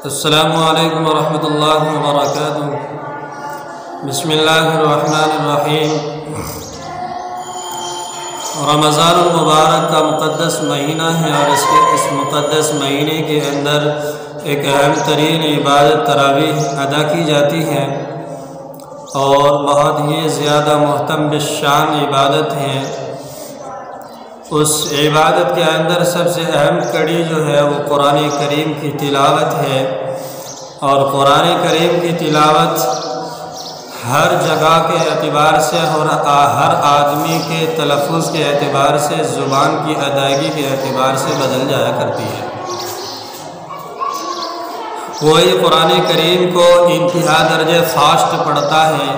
السلام علیکم ورحمۃ اللہ وبرکاتہ۔ بسم اللہ الرحمن الرحیم۔ رمضان المبارک کا مقدس مہینہ ہے اور اس مقدس مہینے کے اندر ایک اہم ترین عبادت تراویح ادا کی جاتی ہے اور بہت ہی زیادہ محترم بالشان عبادت ہے۔ اس عبادت کے اندر سب سے اہم کڑی جو ہے وہ قرآن کریم کی تلاوت ہے، اور قرآن کریم کی تلاوت ہر جگہ کے اعتبار سے اور ہر آدمی کے تلفظ کے اعتبار سے، زبان کی ادائیگی کے اعتبار سے بدل جایا کرتی ہے۔ کوئی قرآن کریم کو انتہا درجے فاسٹ پڑھتا ہے،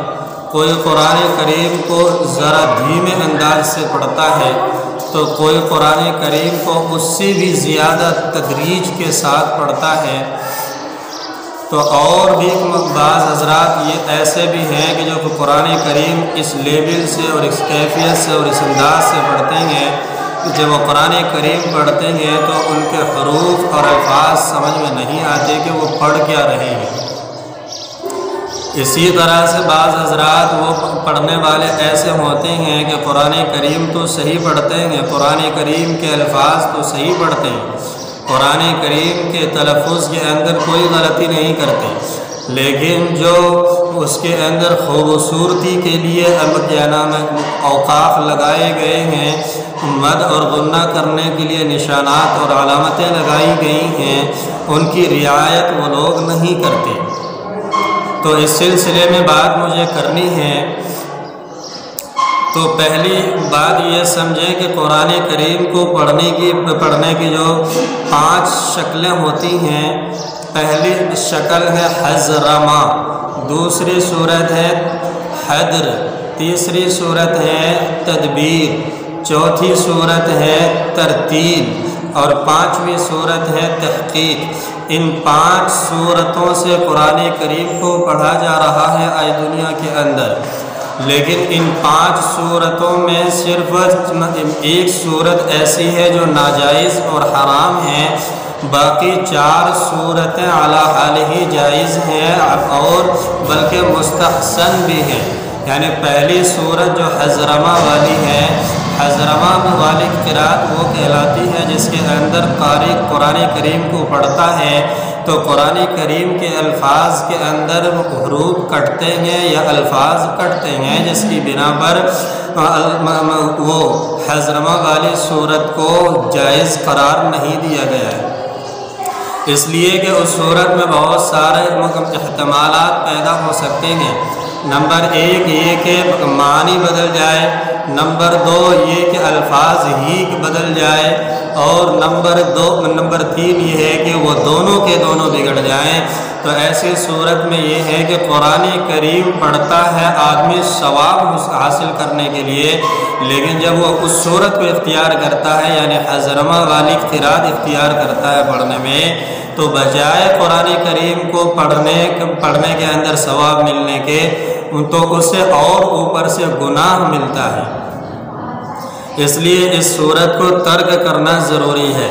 کوئی قرآن کریم کو ذرا دھیمے انداز سے پڑھتا ہے، تو کوئی قرآن کریم کو اس سے بھی زیادہ تدریج کے ساتھ پڑھتا ہے۔ تو اور بھی بعض حضرات یہ ایسے بھی ہیں کہ جو قرآن کریم اس لیول سے اور اس کیفیت سے اور اس انداز سے پڑھتے ہیں کہ جب وہ قرآن کریم پڑھتے ہیں تو ان کے حروف اور الفاظ سمجھ میں نہیں آتے کہ وہ پڑھ کیا رہے ہیں۔ اسی طرح سے بعض حضرات وہ پڑھنے والے ایسے ہوتے ہیں کہ قرآن کریم تو صحیح پڑھتے ہیں، قرآن کریم کے الفاظ تو صحیح پڑھتے ہیں، قرآن کریم کے تلفظ کے اندر کوئی غلطی نہیں کرتے، لیکن جو اس کے اندر خوبصورتی کے لیے اوقاف لگائے گئے ہیں، مد اور غنہ کرنے کے لیے نشانات اور علامتیں لگائی گئی ہیں، ان کی رعایت وہ لوگ نہیں کرتے۔ تو اس سلسلے میں بات مجھے کرنی ہے۔ تو پہلی بات یہ سمجھیں کہ قرآن کریم کو پڑھنے کی جو 5 شکلیں ہوتی ہیں۔ پہلی شکل ہے حضرمہ، دوسری صورت ہے حدر، تیسری صورت ہے تدبیر، چوتھی صورت ہے ترتیل اور 5ویں صورت ہے تحقیق۔ ان 5 صورتوں سے قرآن کریم کو پڑھا جا رہا ہے آج دنیا کے اندر، لیکن ان 5 صورتوں میں صرف ایک صورت ایسی ہے جو ناجائز اور حرام ہے، باقی 4 صورتیں اعلیٰ حال ہی جائز ہیں اور بلکہ مستحسن بھی ہیں۔ یعنی پہلی صورت جو حضرمہ والی ہے، حضرمہ والی قرأت وہ کہلاتی ہے جس کے اندر قاری قرآن کریم کو پڑھتا ہے تو قرآن کریم کے الفاظ کے اندر حروف کٹتے ہیں یا الفاظ کٹتے ہیں، جس کی بنا پر وہ حضرمہ والی صورت کو جائز قرار نہیں دیا گیا ہے، اس لیے کہ اس صورت میں بہت سارے احتمالات پیدا ہو سکتے ہیں۔ نمبر 1 یہ کہ معنی بدل جائے، نمبر 2 یہ کہ الفاظ ہی بدل جائے، اور نمبر 3 یہ ہے کہ وہ دونوں کے دونوں بگڑ جائیں۔ تو ایسی صورت میں یہ ہے کہ قرآن کریم پڑھتا ہے آدمی ثواب حاصل کرنے کے لیے، لیکن جب وہ اس صورت کو اختیار کرتا ہے یعنی حضرمہ والی قرأت اختیار کرتا ہے پڑھنے میں، تو بجائے قرآن کریم کو پڑھنے کے اندر ثواب ملنے کے، تو اسے اور اوپر سے گناہ ملتا ہے۔ اس لیے اس صورت کو ترک کرنا ضروری ہے۔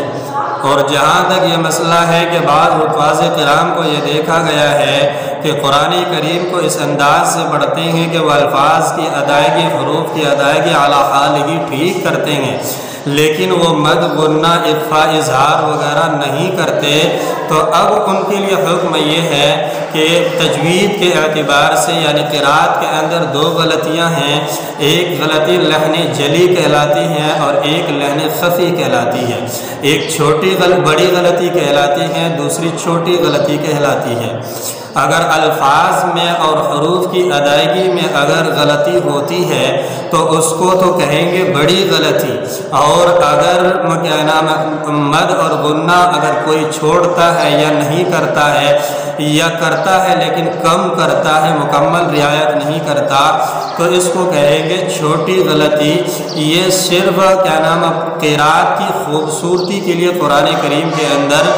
اور جہاں تک یہ مسئلہ ہے کہ بعض حفاظ کرام کو یہ دیکھا گیا ہے کہ قرآن کریم کو اس انداز سے پڑھتے ہیں کہ وہ الفاظ کی ادائیگی، حروف کی ادائیگی اعلیٰ حال ہی ٹھیک کرتے ہیں، لیکن وہ مد غنہ اخفاء اظہار وغیرہ نہیں کرتے، تو اب ان کے لیے حکم یہ ہے کہ تجوید کے اعتبار سے یعنی قرأت کے اندر 2 غلطیاں ہیں، ایک غلطی لحن جلی کہلاتی ہے اور ایک لحن خفی کہلاتی ہے، ایک بڑی غلطی کہلاتی ہے، دوسری چھوٹی غلطی کہلاتی ہے۔ اگر الفاظ میں اور حروف کی ادائیگی میں اگر غلطی ہوتی ہے تو اس کو تو کہیں گے بڑی غلطی، اور اگر مد اور غنہ اگر کوئی چھوڑتا ہے یا نہیں کرتا ہے یا کرتا ہے لیکن کم کرتا ہے، مکمل رعایت نہیں کرتا، تو اس کو کہیں گے چھوٹی غلطی۔ یہ صرف قرأت کی خوبصورتی کے لیے قرآن کریم کے اندر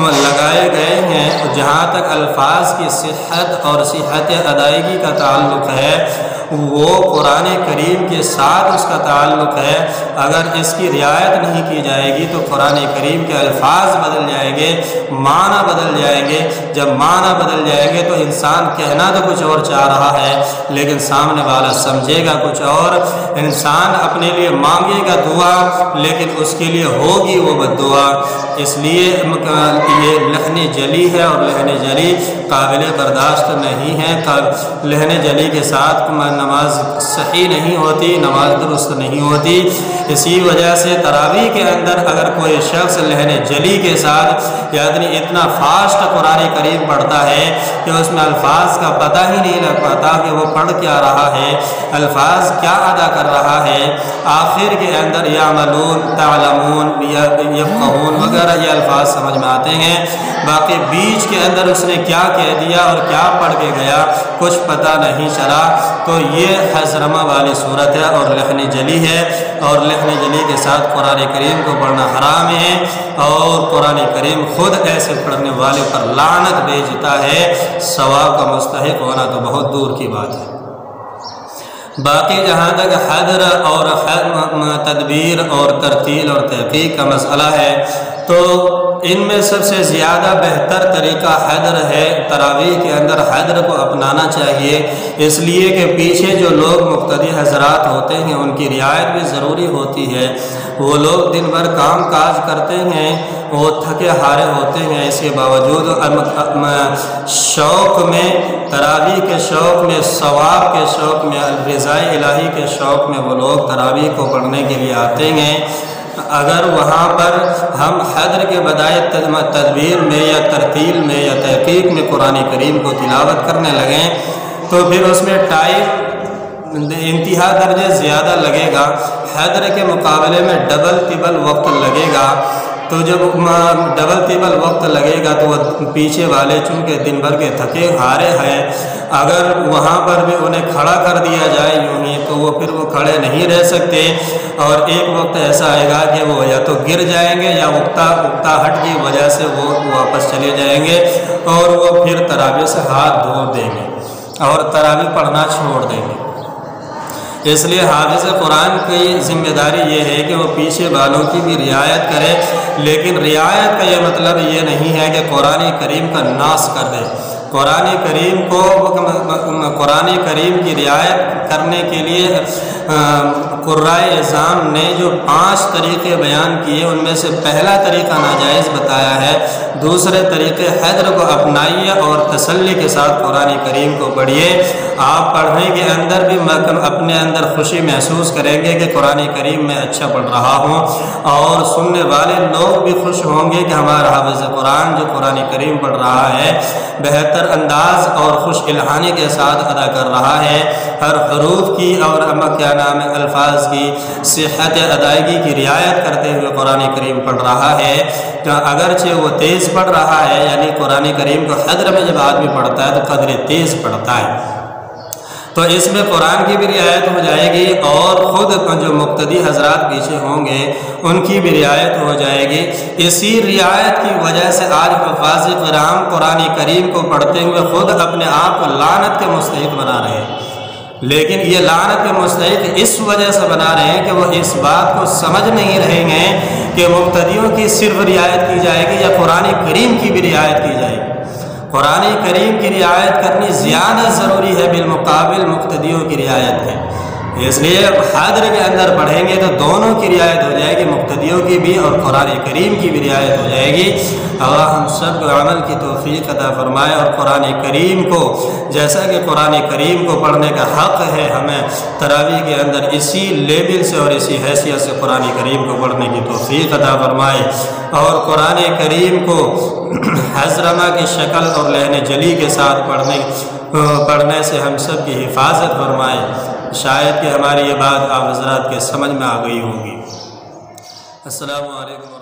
लगाए गए हैं। जहाँ तक अल्फाज की सिहत और सिहत अदायगी का ताल्लुक़ है वो कुरान करीम के साथ उसका ताल्लुक़ है। अगर इसकी रियायत नहीं की जाएगी तो कुरान करीम के अल्फाज बदल जाएंगे, माना बदल जाएंगे। जब माना बदल जाएंगे तो इंसान कहना तो कुछ और चाह रहा है लेकिन सामने वाला समझेगा कुछ और। इंसान अपने लिए मांगेगा दुआ लेकिन उसके लिए होगी वो बद्दुआ। इसलिए ये लहने जली है और लहने जली काबिल बर्दाश्त नहीं है। लहने जली के साथ नमाज सही नहीं होती, नमाज दुरुस्त नहीं होती। इसी वजह से तरावी के अंदर अगर कोई शख्स लहने जली के साथ यानी इतना फास्ट कुरान करीम पढ़ता है कि उसमें अल्फाज का पता ही नहीं लग पाता कि वो पढ़ क्या रहा है, अल्फाज क्या अदा कर रहा है। आखिर के अंदर यामलून, तालमून, यफ़क़हून वगैरह ये अल्फाज समझ में आते हैं। बाकी बीच के अंदर उसने क्या कह दिया और क्या पढ़ के गया कुछ पता नहीं चला। तो ये हज़रमा वाली सूरत है और लहने जली है। और लहने जली के साथ कुरान करीम को पढ़ना हराम है और कुरान करीम खुद ऐसे पढ़ने वाले पर लानत भेजता है। सवाब का मुस्तहिक होना तो बहुत दूर की बात है। बाकी जहाँ तक हदर और तदबीर और तरतील और तहक़ीक़ का मसला है तो इनमें सबसे ज़्यादा बेहतर तरीक़ा हैदर है। तरावीह के अंदर हैदर को अपनाना चाहिए, इसलिए कि पीछे जो लोग मुक़्तदी हज़रात होते हैं उनकी रियायत भी ज़रूरी होती है। वो लोग दिन भर काम काज करते हैं, वो थके हारे होते हैं, इसके बावजूद शौक़ में, तरावीह के शौक़ में, सवाब के शौक़ में, रज़ाए इलाही के शौक़ में वो लोग तरावीह को पढ़ने के लिए आते हैं। अगर वहाँ पर हम हैदर के बजाय तदबीर में या तरतील में या तहक़ीक़ में कुरान करीम को तिलावत करने लगें तो फिर उसमें टाइम इंतहा दर्जे ज़्यादा लगेगा, हैदर के मुकाबले में डबल तिबल वक्त लगेगा। तो जब डबल तिबल वक्त लगेगा तो वह पीछे वाले चूँकि दिन भर के थके हारे हैं, अगर वहाँ पर भी उन्हें खड़ा कर दिया जाए यूँ ही तो वो फिर वो खड़े नहीं रह सकते। और एक वक्त ऐसा आएगा कि वो या तो गिर जाएंगे या उकताहट की वजह से वो वापस चले जाएंगे और वो फिर तरावी से हाथ धो देंगे और तरावी पढ़ना छोड़ देंगे। इसलिए हाफिज़ कुरान की ज़िम्मेदारी ये है कि वो पीछे वालों की भी रियायत करे, लेकिन रियायत का ये मतलब ये नहीं है कि कुरान करीम का नाश कर दे। कुरान करीम को कुरान करीम की रियायत करने के लिए कुर्राए इज़ाम ने जो 5 तरीक़े बयान किए उनमें से पहला तरीक़ा नाजायज़ बताया है। दूसरे तरीक़े हैदर को अपनाइए और तसल्ली के साथ कुरान करीम को पढ़िए। आप पढ़ने के अंदर भी अपने अंदर खुशी महसूस करेंगे कि कुरान करीम में अच्छा पढ़ रहा हूँ और सुनने वाले लोग भी खुश होंगे कि हमारा हाफ़िज़ कुरान जो कुरान करीम पढ़ रहा है बेहतर अंदाज और खुश इल्हानी के साथ अदा कर रहा है। हर हरूफ की और क्या नाम है अल्फाज की सिहत अदायगी की रियायत करते हुए कुरान करीम पढ़ रहा है। तो अगरचे वो तेज़ पढ़ रहा है यानी कुरान करीम को हैदर में जब आदमी पढ़ता है तो कदर तेज़ पढ़ता है, तो इसमें कुरान की भी रियायत हो जाएगी और ख़ुद जो मुक़्तदी हज़रात पीछे होंगे उनकी भी रियायत हो जाएगी। इसी रियायत की वजह से आज हफ़ाज़ किराम कुरान करीम को पढ़ते हुए ख़ुद अपने आप को लानत के मुस्तहिक़ बना रहे हैं। लेकिन ये लानत के मुस्तहिक़ इस वजह से बना रहे हैं कि वो इस बात को समझ नहीं रहे हैं कि मुक़्तदियों की सिर्फ रियायत की जाएगी या कुरान करीम की भी रियायत की जाएगी। कुरान करीम की रियायत करनी ज़्यादा ज़रूरी है बिलमुकाबिल मुक़्तदियों की रियायत है। इसलिए हैदर के अंदर पढ़ेंगे तो दोनों की रियायत हो जाएगी, मुक़्तदियों की भी और कुरान करीम की भी रियायत हो जाएगी। अल्लाह हम सब को अमल की तौफ़ीक़ अता फ़रमाए और कुरान करीम को जैसा कि कुरान करीम को पढ़ने का हक़ है हमें तरावी के अंदर इसी लेवल से और इसी हैसियत से कुरान करीम को पढ़ने की तौफ़ीक़ अता फ़रमाए और कुरान करीम को हज़रमा की शक्ल और लहने जली के साथ पढ़ने से हम सब की हिफाजत फरमाए। शायद कि हमारी ये बात आप हज़रात के समझ में आ गई होगी। अस्सलामु अलैकुम।